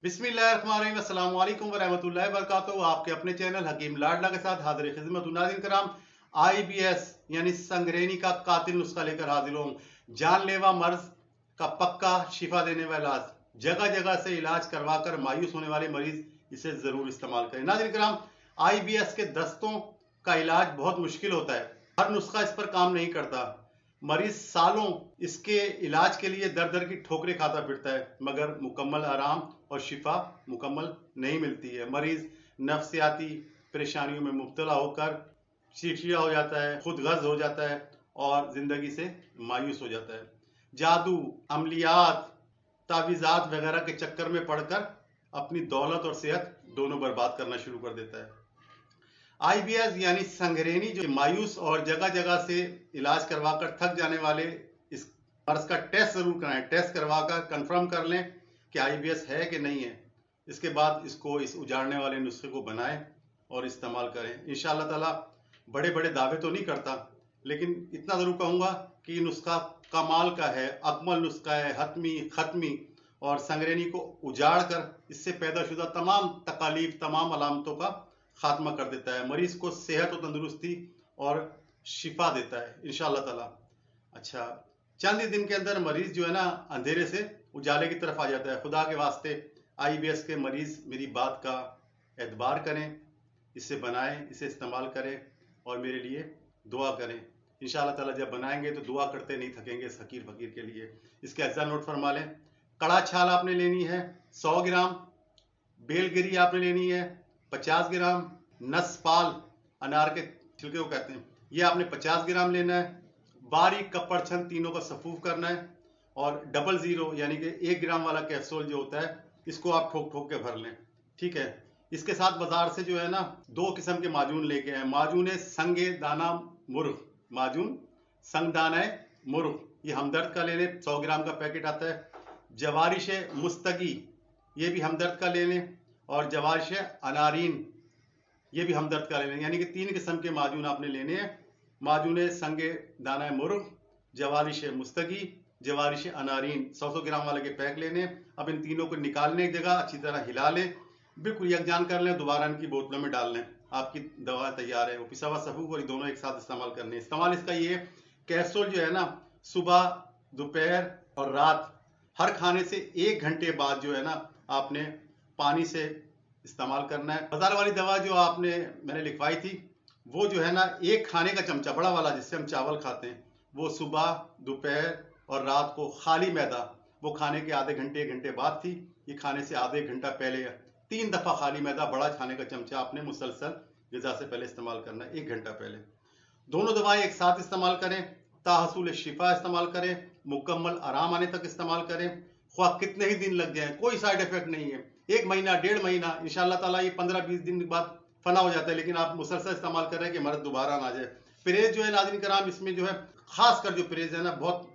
बिस्मिल्लाहिर्रहमानिर्रहीम, अस्सलाम वालेकुम वरहमतुल्लाहि वबरकातुहू। आपके अपने चैनल हकीम लाडला के साथ हाजिर खिदमत नाज़रीन कराम। IBS यानी संगरेनी का कातिल नुस्खा लेकर हाजिर हूँ। जानलेवा मर्ज का पक्का शिफा देने वाला इलाज, जगह जगह से इलाज करवाकर मायूस होने वाले मरीज इसे जरूर इस्तेमाल करें। नाज़रीन कराम, IBS के दस्तों का इलाज बहुत मुश्किल होता है। हर नुस्खा इस पर काम नहीं करता। मरीज सालों इसके इलाज के लिए दर दर की ठोकरें खाता फिरता है, मगर मुकम्मल आराम और शिफा मुकम्मल नहीं मिलती है। मरीज नफ्सियाती परेशानियों में मुब्तला होकर चिड़चिड़ा हो जाता है, खुद गर्ज हो जाता है और जिंदगी से मायूस हो जाता है। जादू, अमलियात, तावीज़ात वगैरह के चक्कर में पड़कर अपनी दौलत और सेहत दोनों बर्बाद करना शुरू कर देता है। IBS यानी संगरेनी जो मायूस और जगह जगह से इलाज करवाकर थक जाने वाले इस मर्ज का टेस्ट जरूर कराएं। टेस्ट करवाकर कंफर्म कर लें कि IBS है कि नहीं है। इसके बाद इस उजाड़ने वाले नुस्खे को बनाएं और इस्तेमाल करें। इंशाअल्लाह ताला बड़े बड़े दावे तो नहीं करता, लेकिन इतना जरूर कहूंगा कि नुस्खा कमाल का है, अकमल नुस्खा है, हतमी खत्मी, और संगरेनी को उजाड़ कर इससे पैदाशुदा तमाम तकालीफ, तमाम अलामतों का खात्मा कर देता है। मरीज को सेहत और तंदुरुस्ती और शिफा देता है इंशाअल्लाह ताला। अच्छा, चंद ही दिन के अंदर मरीज जो है ना, अंधेरे से उजाले की तरफ आ जाता है। खुदा के वास्ते IBS के मरीज मेरी बात का एतबार करें, इसे बनाएं, इसे इस्तेमाल करें और मेरे लिए दुआ करें। इंशाअल्लाह ताला जब बनाएंगे तो दुआ करते नहीं थकेंगे इस फकीर फकीर के लिए। इसके अज्जा नोट फरमा लें। कड़ा छाल आपने लेनी है 100 ग्राम, बेलगिरी आपने लेनी है 50 ग्राम, नसपाल अनार के छिलके को कहते हैं, ये आपने 50 ग्राम लेना है। बारीक कपड़ छन तीनों का सफूफ करना है और 00 यानी कि 1 ग्राम वाला कैप्सूल जो होता है, इसको आप ठोक ठोक के भर लें। ठीक है। इसके साथ बाजार से जो है ना 2 किस्म के माजून लेके आए। माजून संगे दाना मुर्ग, माजून संग दाना मुर्ग, ये हमदर्द का ले लें, 100 ग्राम का पैकेट आता है। जवारिश मुस्तगी, ये भी हमदर्द का ले लें, और जवारिश अनारीन, ये भी हमदर्द का ले लें। यानी कि 3 किस्म के माजून आपने लेने हैं। माजून संगे दाना मुर्ग, जवारिश मुस्तगी, जवारिश अनारीन, 100 ग्राम वाले के पैक लेने। अब इन तीनों को निकालने की जगह अच्छी तरह हिला लें, बिल्कुल यकजान कर लें, दोबारा इनकी बोतलों में डाल लें। आपकी दवा तैयार है। वो पिसा हुआ सफूफ और दोनों एक साथ इस्तेमाल करने। इस्तेमाल इसका ये, कैप्सूल जो है ना, सुबह, दोपहर और रात हर खाने से 1 घंटे बाद जो है ना, आपने पानी से इस्तेमाल करना है। बाजार वाली दवा जो मैंने लिखवाई थी, वो जो है ना, एक खाने का चमचा बड़ा वाला जिससे हम चावल खाते हैं, वो सुबह, दोपहर और रात को खाली मैदा, वो खाने के आधे घंटे 1 घंटे बाद थी। ये खाने से आधे घंटा पहले 3 दफा खाली मैदा बड़ा खाने का चमचा आपने मुसलसल गिजा से पहले इस्तेमाल करना है, 1 घंटा पहले। दोनों दवाएं एक साथ इस्तेमाल करें, ताहसूल शिफा इस्तेमाल करें, मुकम्मल आराम आने तक इस्तेमाल करें। ख्वाह कितने ही दिन लग जाए, कोई साइड इफेक्ट नहीं है। 1 महीना, 1.5 महीना, इंशाअल्लाह ताला ये 15-20 दिन के बाद फना हो जाता है, लेकिन आप मुसलसल इस्तेमाल कर रहे हैं कि मर्द दोबारा ना आ जाए। परहेज जो है नाज़रीन कराम, इसमें जो है खास कर जो परहेज है ना, बहुत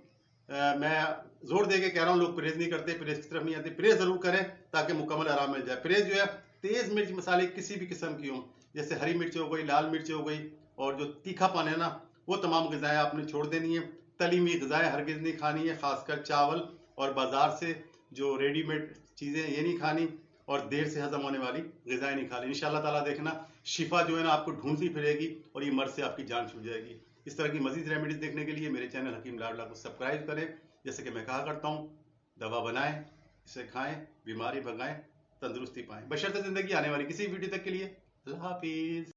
मैं जोर दे के कह रहा हूँ, लोग परहेज नहीं करते, परहेज की तरफ नहीं आते। परहेज जरूर करें ताकि मुकम्मल आराम मिल जाए। परहेज जो है, तेज मिर्च मसाले किसी भी किस्म की हो, जैसे हरी मिर्च हो गई, लाल मिर्च हो गई, और जो तीखापन है ना, वो तमाम ग़िज़ाएँ आपने छोड़ देनी है। तली हुई ग़िज़ाएँ हरगिज़ नहीं खानी है, खासकर चावल और बाजार से जो रेडीमेड चीज़ें, ये नहीं खानी, और देर से हजम होने वाली ग़िज़ाएँ नहीं खानी। इंशाअल्लाह ताला देखना, शिफा जो है ना आपको ढूंढती फिरेगी और ये मर्ज से आपकी जान छूट जाएगी। इस तरह की मजीद रेमेडीज देखने के लिए मेरे चैनल हकीम लाडला को सब्सक्राइब करें। जैसे कि मैं कहा करता हूँ, दवा बनाएं, इसे खाएं, बीमारी भगाएं, तंदुरुस्ती पाएं। बशर्ते जिंदगी आने वाली किसी वीडियो तक के लिए अल्लाह हाफिज।